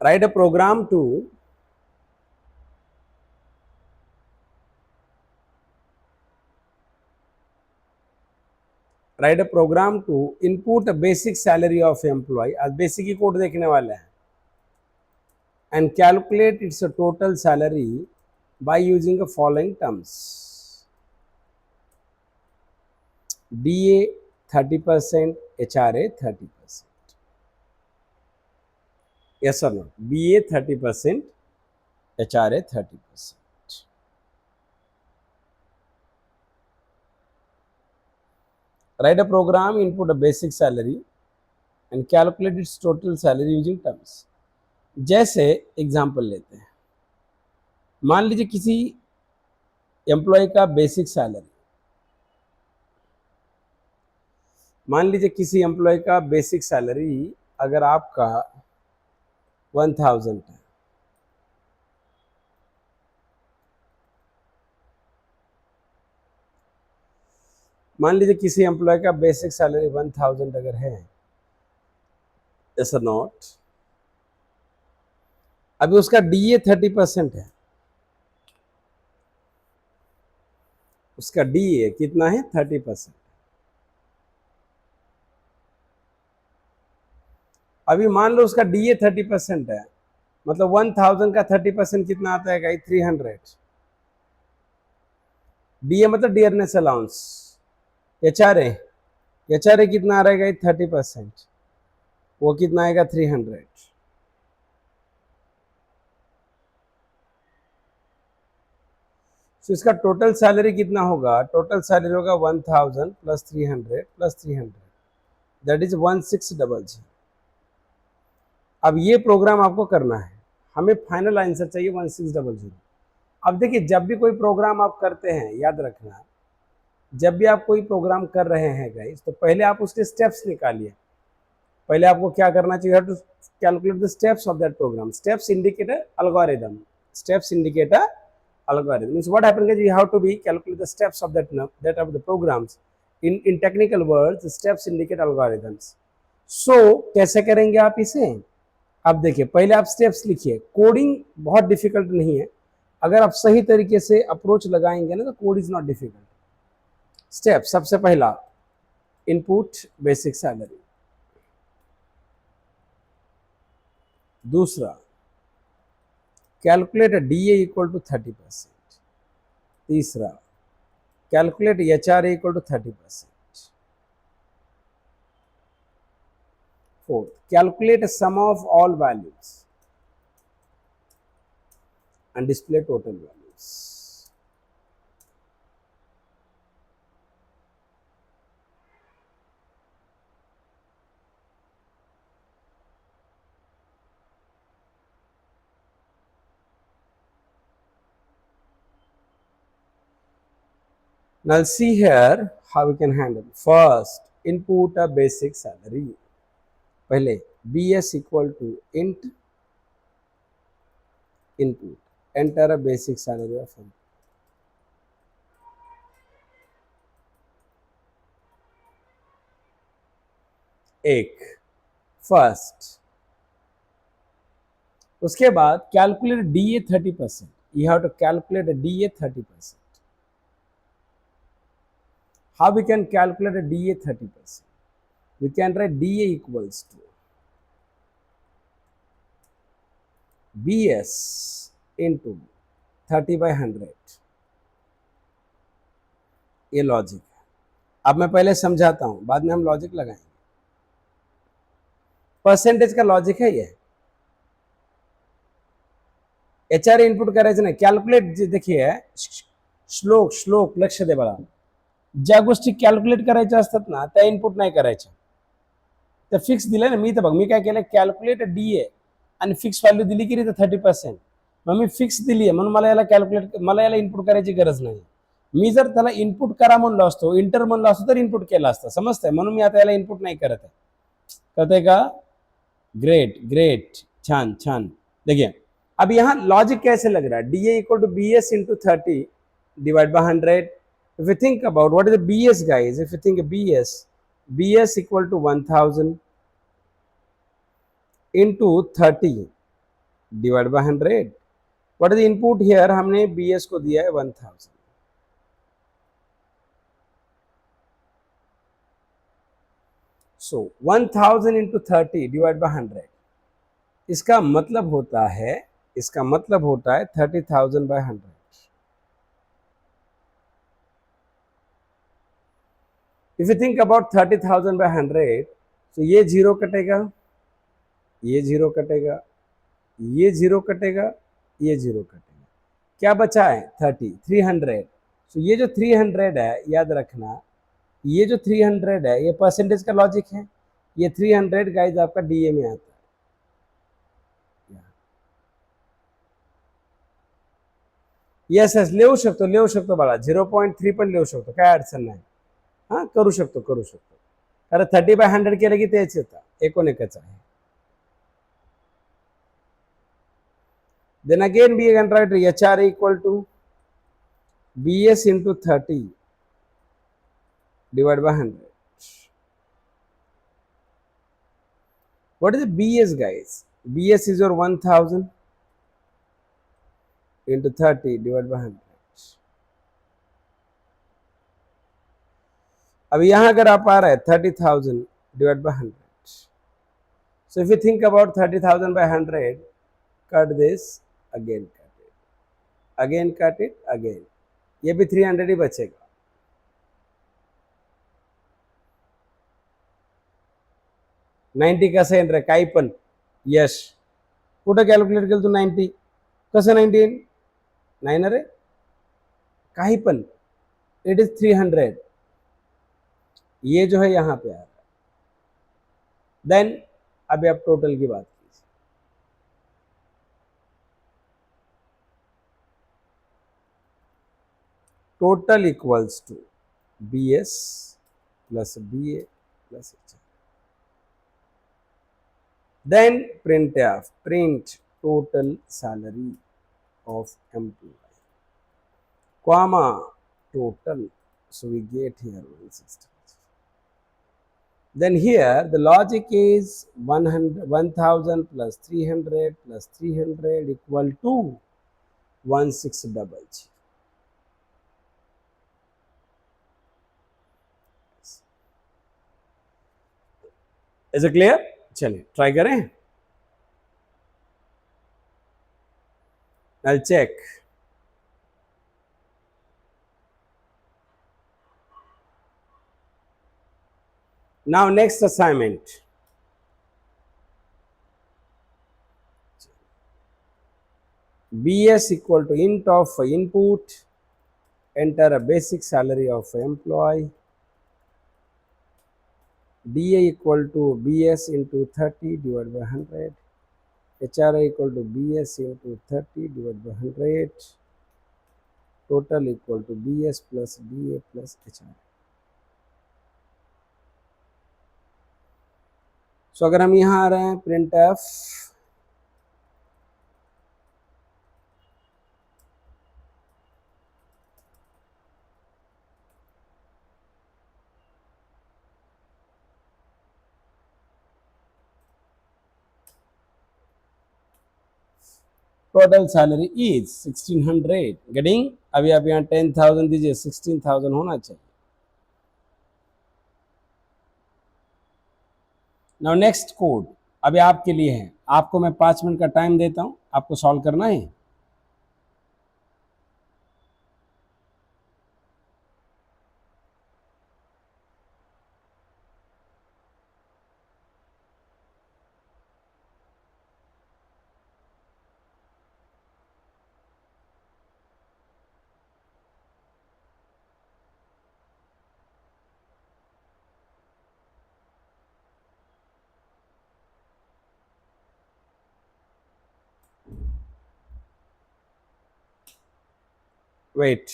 write a program to input a basic salary of employee. आज basic ही code देखने वाले हैं and calculate its total salary by using the following terms: DA 30%, HRA 30%. Yes or no? BA 30%, HRA 30%. Write a program, input a basic salary and calculate its total salary using terms. जैसे example लेते हैं, मान लीजिए किसी employ का basic salary, अगर आपका 1000 है, मान लीजिए किसी एम्प्लॉय का बेसिक सैलरी 1000 अगर है, ऐसा नॉट, अभी उसका DA 30% है, उसका DA कितना है 30%। अभी मान लो उसका DA 30% है, मतलब 1000 का 30% कितना आता है गाइस 300। DA मतलब डियरनेस अलाउंस। HRA कितना आ रहा है गाइस 30%, वो कितना आएगा 300। तो इसका टोटल सैलरी कितना होगा? टोटल सैलरी होगा 1000 प्लस 300 प्लस 300, दैट इज 1600। अब ये प्रोग्राम आपको करना है, हमें फाइनल आंसर चाहिए 1600। अब देखिए, जब भी कोई प्रोग्राम आप करते हैं, याद रखना, जब भी आप कोई प्रोग्राम कर रहे हैं गाइस, तो पहले आप उसके स्टेप्स निकालिए। पहले आपको क्या करना चाहिए? To calculate the steps of that program. Steps indicate algorithm, steps indicate algorithm. Means what happens is you have to be calculate the steps of that of the programs. In technical words, the steps indicate algorithms. So कैसे करेंगे आप इसे? अब देखिए, पहले आप steps लिखिए। Coding बहुत डिफिकल्ट नहीं है, अगर आप सही तरीके से अप्रोच लगाएंगे ना तो code is not difficult. Step सबसे पहला, इनपुट बेसिक सैलरी। दूसरा, कैलकुलेट DA इक्वल टू 30%। तीसरा, calculate HRA equal to 30%। Fourth, calculate sum of all values and display total values. Now see here how we can handle. First, input a basic salary. पहले BS equal to int input, enter a basic salary of employee. एक first, उसके बाद calculate DA 30%. You have to calculate a DA 30%. How we can calculate a DA 30%? We can write DA equals to BS into 30/100। ये logic है। अब मैं पहले समझाता हूं, बाद में हम लॉजिक लगाएंगे। परसेंटेज का लॉजिक है ये। HRA इनपुट करायचं नाही, कॅल्क्युलेट देखिए, श्लोक लक्ष दे बघा। ज्या गोष्टी कॅल्क्युलेट करायच्या असतात ना, त्या इनपुट नाही करायच्या, त्या फिक्स दिल्या ना। मी तर बघ, मी काय केलं, कॅल्क्युलेट DA आणि फिक्स व्हॅल्यू दिली की 30%, मग मी फिक्स दिली आहे म्हणून मला याला इनपुट करायची गरज नाही। मी जर त्याला इनपुट करा म्हणलो असतो, इंटर म्हणलो असतो तर इनपुट केला असता, समजतंय? म्हणून मी आता याला इनपुट नाही करत आहे। कळतंय का? ग्रेट, छान। देखिए, अब यहाँ लॉजिक कैसे लग रहा है? DA equal to BS into 30 divide by 100। If you think about what is the BS, guys, if you think of BS equal to 1000 into 30 divide by 100. What is the input here? हमने BS को दिया है 1000. So 1000 into 30 divide by 100. इसका मतलब होता है 30,000 by 100. If you think about 30,000 by 100, तो ये जीरो कटेगा, ये जीरो कटेगा, ये जीरो कटेगा, ये जीरो कटेगा. क्या बचा है? 300. तो ये जो 300 है, याद रखना, ये जो 300 है, ये परसेंटेज का लॉजिक है. ये 300 गाइज आपका DA में आता है. येस येस लिहू शकतो बाळा. 0.3 पण लिहू शकतो, काय अडचण नाही. हां, करू शकतो. कारण 30/100 केलं की तेच येतं, एकूण एकच आहे. Then again we can write HRA equal to BS into 30 divided by 100. What is the BS, guys? BS is your 1000 into 30 divided by 100. अब यहाँ अगर आप आ रहा है 30,000 divided by 100. So if you think about 30,000 by 100, cut this, again cut it, again. ये भी 300 ही बचेगा. Ninety कसं येणार? काही पण. यश कुठं कॅल्क्युलेट केलं तू? 90 कसं 90 नाही ना रे, काही पण. It is 300. ये जो है यहाँ पे आ रहा है. देन अभी आप टोटल की बात कीजिए. Total equals to BS plus BA plus HRA. Then print total salary of employee, comma total. So we get here 160. Then here the logic is 1,000 plus 300 equal to 1600. Is it clear? चलिए try करें. I'll check. Now next assignment. BS equal to int of input, enter a basic salary of employee. DA equal to BS into 30 divided by 100. HRA equal to BS into 30 divided by 100. Total equal to BS plus DA plus HRA. So अगर हम यहाँ आ रहे हैं printf total salary is 1600. Getting? अभी आप यहाँ 10,000 दीजिए, 16,000 होना चाहिए. नाउ नेक्स्ट कोड अभी आपके लिए है. आपको मैं 5 मिनट का टाइम देता हूँ, आपको सॉल्व करना है. वेट.